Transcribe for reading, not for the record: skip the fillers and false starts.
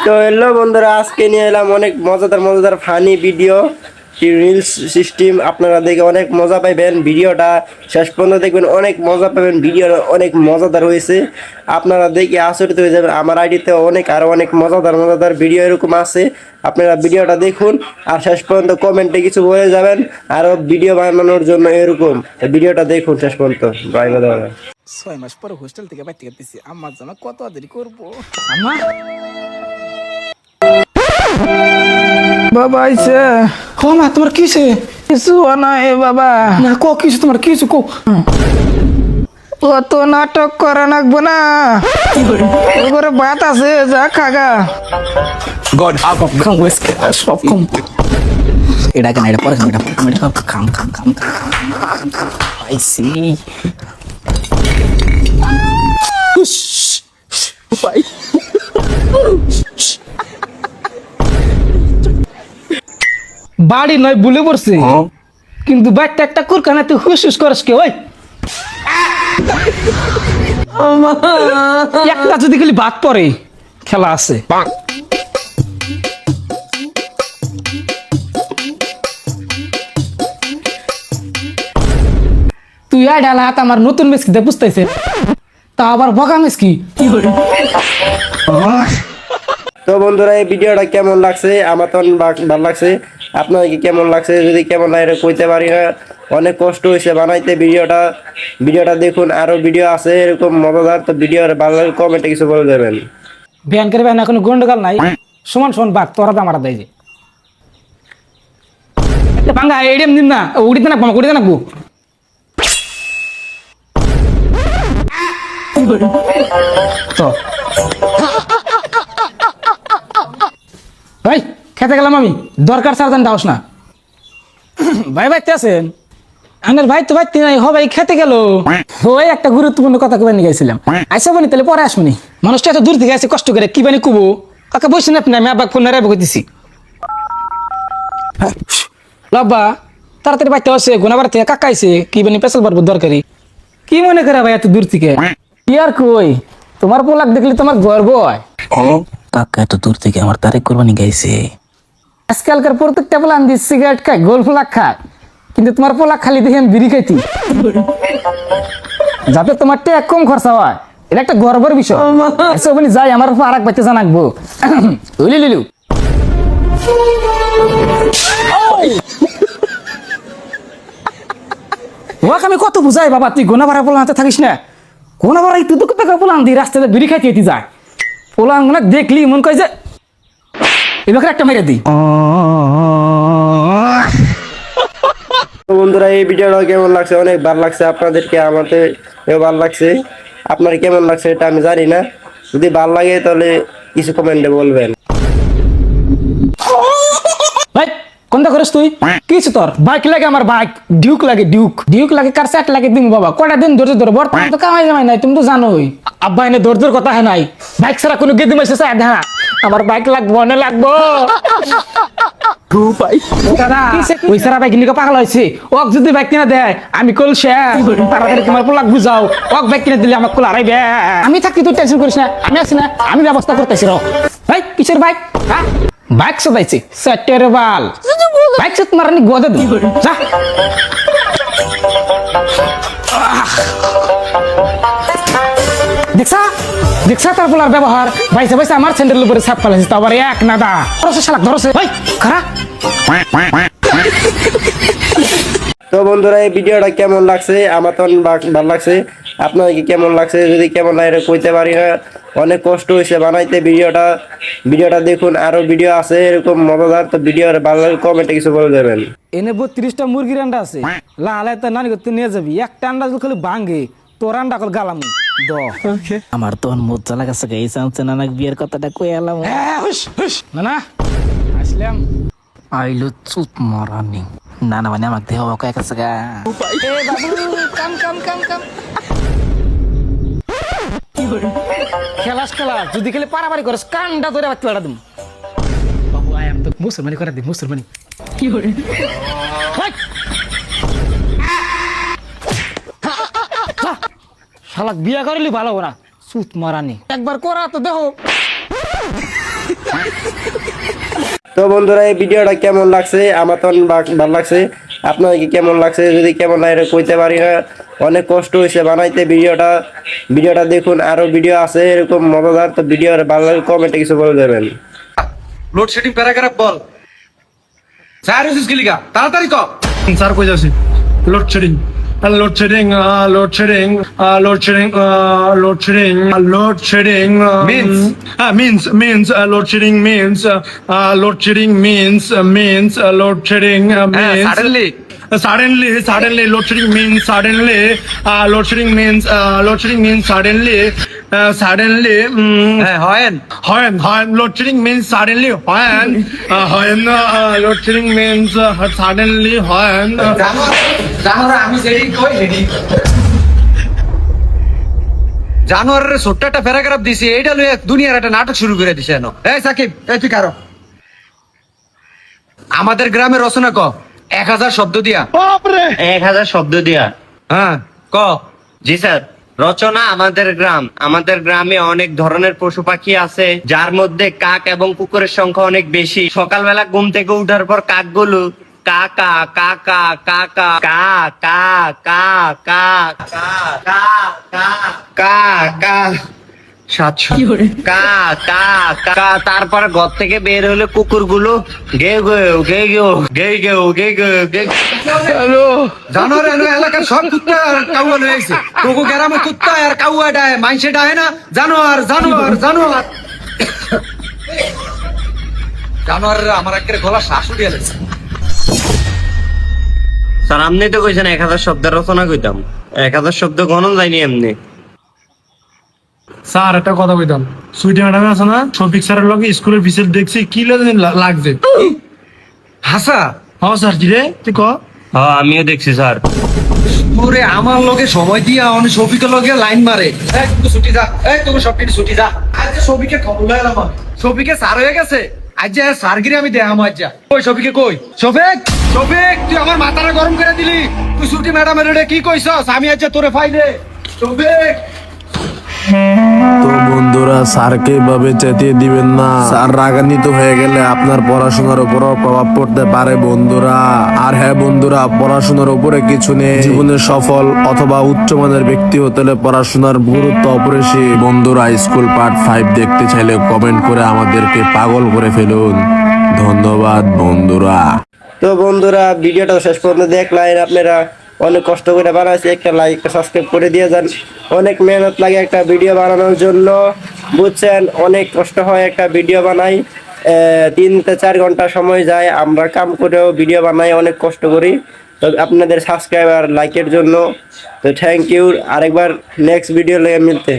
তো হ্যালো বন্ধুরা, আজকে নিয়ে এলাম অনেক মজাদার মজাদার ফানি ভিডিও রিলস সিস্টেম। আপনারা দেখে অনেক মজা পাইবেন, ভিডিওটা শেষ পর্যন্ত দেখবেন, অনেক মজা পাবেন। ভিডিও অনেক মজাদার হয়েছে, আপনারা দেখে আচরিত হয়ে যাবেন। আমার আইডিতে আরো অনেক মজাদার মজাদার ভিডিও এরকম আছে, আপনারা ভিডিওটা দেখুন আর শেষ পর্যন্ত কমেন্টে কিছু বলে যাবেন আরো ভিডিও বানানোর জন্য। এরকম ভিডিওটা দেখুন শেষ পর্যন্ত। Bye bye. 6 মাস পরে হোস্টেল থেকে বাইতে গেতেছি, আম্মার জন্য কত দেরি করবো। আম্মা বাবা আইছে। ও মা, তোমার কিসে? কিছু নাই বাবা। না কো কিছু, তোমার কিছু কো। অত নাটক করা লাগবো না, ওরে বাত আছে, যা খাগা। গড আপ অফ কাম ওয়েস্ট সব কম। এটা কেন, এটা পরে খাম, এটা খাম খাম খাম খাম। আইসি বাড়ি নয় ভুলে পড়ছে, কিন্তু বাইকটা একটা কুরকানা তুই হুস হুস করস কে? ওই একটা যদি খালি বাদ পড়ে, খেলা আছে। তুই আইডালা হাত আমার নতুন মেসকিতে বুঝতেছে, তা আবার বগা মেসকি কি করে? তো বন্ধুরা, এই ভিডিওটা কেমন লাগছে? আমার তো অনেক ভালো লাগছে, আপনার কি কেমন লাগছে? যদি কেমন লাগে কইতে পারি না, অনেক কষ্ট হয়েছে বানাইতে ভিডিওটা দেখুন, আরো ভিডিও আছে এরকম মজাদার। তো ভিডিও ভালো লাগে কমেন্টে কিছু বলে দেবেন। ব্যান করে ব্যান, এখন গন্ডগোল নাই, সমান সমান বাঘ তোরা তো আমার দেয় যে ভাঙ্গা এডিএম দিন না, উড়িতে না উড়িতে না গো। তো ভাই খেতে গেলাম আমি, দরকার সারদান দাওস না। ভাই বাইতে আছেন? আমার ভাই তো বাইতে নাই, ভাই খেতে গেল। ওই একটা গুরুত্বপূর্ণ কথা কবে নিয়ে গেছিলাম। আইসা বনি তাহলে পরে আসবনি, মানুষটা এত দূর থেকে আসে কষ্ট করে, কি বানি কুবো কাকা বসে না আপনি, আমি আবার ফোন রাখবো কইতেছি। লাব্বা তাড়াতাড়ি বাইতে আসে, গুনাবার থেকে কাকা আইসে, কি বানি পেছাল পারবো দরকারি। কি মনে করে ভাই এত দূর থেকে? কি আর কই, তোমার পোলাক দেখলে তোমার গর্ব হয়। কাকা এত দূর থেকে আমার তারেক কোরবানি গাইছে। আজকালকার প্রত্যেকটা পোলা আন্দি সিগারেট খায়, গোল ফোলাক খায়, কিন্তু তোমার পোলাক খালি দেখে আমি বিড়ি খাইতি, যাতে তোমার টেক কম খরচা হয়, এটা একটা গর্বের বিষয়। আচ্ছা বলি যাই, আমার আর এক বাইতে জানাকবো। বুঝলি লিলু? ওকে আমি কত বুঝাই বাবা, তুই গোনা ভাড়া পোলা হাতে থাকিস না, গোনা ভাড়া তুই তো টাকা পোলা আনদি, রাস্তাতে বিড়ি খাইতে এটি যায়, পোলা আনগুলো দেখলি মন কয় যে এবার একটা মেরে দিই। তো বন্ধুরা, এই ভিডিওটা কেমন লাগছে? অনেক ভালো লাগছে আপনাদেরকে, আমাদের ভালো লাগছে। আপনার কেমন লাগছে এটা আমি জানি না, যদি ভালো লাগে তাহলে কিছু কমেন্টে বলবেন। ভাই কোনটা করিস তুই? কিছু তোর বাইক লাগে, আমার বাইক ডিউক লাগে, ডিউক লাগে, কার সেট লাগে দিন বাবা, কটা দিন ধরে ধরে বর্তমান তো কামাই জামাই নাই, তুমি তো জানোই। আব্বা এনে ধৈর্যের কথা হয় নাই, বাইক ছাড়া কোনো গেদি মাসে চাই না, আমার বাইক লাগবো, অনেক লাগবো। ওই সারা বাইক নিয়ে পাগল হয়েছে, ওক যদি বাইক কিনা দেয় আমি কল শেষ, তাড়াতাড়ি তোমার পোলাক বুঝাও, ওক বাইক কিনে দিলে আমার কোল হারাইবে। আমি থাকি, তুই টেনশন করিস না, আমি আছি না, আমি ব্যবস্থা করতেছি। রো ভাই কিসের বাইক? হ্যাঁ বাইক চলাইছি সেটের বাল, বাইক সে তোমার নি গোদে দিই যা। দেখছা দেখছা তার পোলার ব্যবহার, বাইসে বাইসে আমার স্যান্ডেলের উপরে ছাপ ফেলেছিস, তারপরে এক নাদা ধরছে শালাক ধরছে। ভাই খারাপ। তো বন্ধুরা, এই ভিডিওটা কেমন লাগছে? আমার তো অনেক ভালো লাগছে, আপনার কি কেমন লাগছে? যদি কেমন লাগে কইতে পারি না, অনেক কষ্ট হয়েছে বানাইতে ভিডিওটা দেখুন, আরো ভিডিও আছে এরকম মজাদার। তো ভিডিও ভালো লাগে কমেন্টে কিছু বলে দেবেন। এনে 32টা মুরগির আন্ডা আছে, লাল তা নানি করতে নিয়ে যাবি, একটা আন্ডা খালি ভাঙ্গে তোর আন্ডা কল গালাম দ। আমার তো মজা লাগাছে গাইছে, আনছে না বিয়ের কথাটা কই এলাম। না না আসলাম আইলো চুপ মারানি। না না মানে আমার দেহ কয়েক আছে গা। কাম কাম কাম কাম খেলাস খেলা, যদি খেলে পারাপারি করিস কান্ডা ধরে বাচ্চা লড়া দিম। বাবু আই এম তো মুসলমানি করে দিই, মুসলমানি কি করে? শালাক বিয়া করিলি ভালো না, সুত মারানি একবার করা তো দেখো। তো বন্ধুরা এই ভিডিওটা কেমন লাগছে, আমার তো অনেক ভালো লাগছে, আপনার কি কেমন লাগছে? যদি কেমন লাগে কইতে পারি না, অনেক কষ্ট হয়েছে বানাইতে ভিডিওটা দেখুন, আরো ভিডিও আছে এরকম মজাদার। তো ভিডিও ভালো লাগলে কমেন্টে কিছু বলে দেবেন। লোডশেডিং প্যারাগ্রাফ বল স্যার ইউজ লিখা তাড়াতাড়ি কর স্যার কই যাচ্ছে load shedding means load shedding means load shedding means load shedding suddenly load shedding means suddenly load shedding means suddenly when load shedding means suddenly when load shedding means suddenly when জানুয়ারের ছোট্ট একটা paragraph দিছি, এইটা লইয়া দুনিয়ার একটা নাটক শুরু করে দিছে। এই সাকিব, এই তুই কারো আমাদের গ্রামে রচনা ক 1000 শব্দ দিয়া। 1000 শব্দ দিয়া? হ্যাঁ ক। জি স্যার। রচনা আমাদের গ্রামে অনেক ধরনের পশু পাখি আছে, যার মধ্যে কাক এবং কুকুরের সংখ্যা অনেক বেশি। সকালবেলা ঘুম থেকে উঠার পর কাকগুলো কাকা কাকা কাকা কা কা কা কা কা কা কা কা 700 কা কা কা। তারপর ঘর থেকে বের হলে কুকুরগুলো গেউ গেউ গেউ গেউ গেউ গেউ গেউ গেউ গেউ। জানোয়ার এলাকার সব কুত্তা আর কাউয়া লয়ে আইছে। তোকে গ্রামে কুত্তা আর কাউয়া ডায়, মাইনসে ডায় না। জানোয়ার আমার একের গলা শ্বাস উঠিয়ে গেছে। স্যার আপনি তো কইছেন 1000 শব্দের রচনা কইতাম, 1000 শব্দ গণন যায়নি এমনি। স্যার একটা কথা কইতাম, সুইটি ম্যাডাম আছে না, শফিক স্যারের লগে স্কুলের ভিসিট দেখছি, কি লাগছে। হাসা হ্যাঁ স্যার, কি রে তুই ক। হ্যাঁ আমিও দেখছি স্যার। তোরে আমার লগে সময় দিয়া অনেক শফিকের লগে লাইন মারে। এই তুই ছুটি যা, এই তুমি সব কিছু ছুটি যা। আজকে শফিকের খবর লইলাম, শফিকে স্যার হয়ে গেছে। আজ স্যারগিরি আমি দেখাম। আজ কই শফিকে কই? শফিক তুই আমার মাথাটা গরম করে দিলি। তুই ছুটি ম্যাডামের কি কইছস? আমি আজ তোরে ফাইলে শফিক। তো বন্ধুরা, স্যারকে এভাবে চেতিয়ে দিবেন না। স্যার রাগান্বিত হয়ে গেলে আপনার পড়াশোনার উপরও প্রভাব পড়তে পারে বন্ধুরা। আর হ্যাঁ বন্ধুরা, পড়াশোনার উপরে কিছু নেই, জীবনে সফল অথবা উচ্চমানের ব্যক্তি হতে হলে পড়াশোনার গুরুত্ব অপরিসীম। বন্ধুরা, স্কুল পার্ট 5 দেখতে চাইলে কমেন্ট করে আমাদেরকে পাগল করে ফেলুন। ধন্যবাদ বন্ধুরা। তো বন্ধুরা, ভিডিওটা শেষ পর্যন্ত দেখলেন, আপনারা অনেক কষ্ট করে বানাইছি, একটা লাইক সাবস্ক্রাইব করে দিয়ে যান। অনেক মেহনত লাগে একটা ভিডিও বানানোর জন্য, বুঝছেন, অনেক কষ্ট হয় একটা ভিডিও বানাই। 3 থেকে 4 ঘন্টা সময় যায়, আমরা কাম করেও ভিডিও বানাই, অনেক কষ্ট করি। তো আপনাদের সাবস্ক্রাইব আর লাইকের জন্য তো থ্যাংক ইউ। আরেকবার নেক্সট ভিডিও লেগে মিলতে।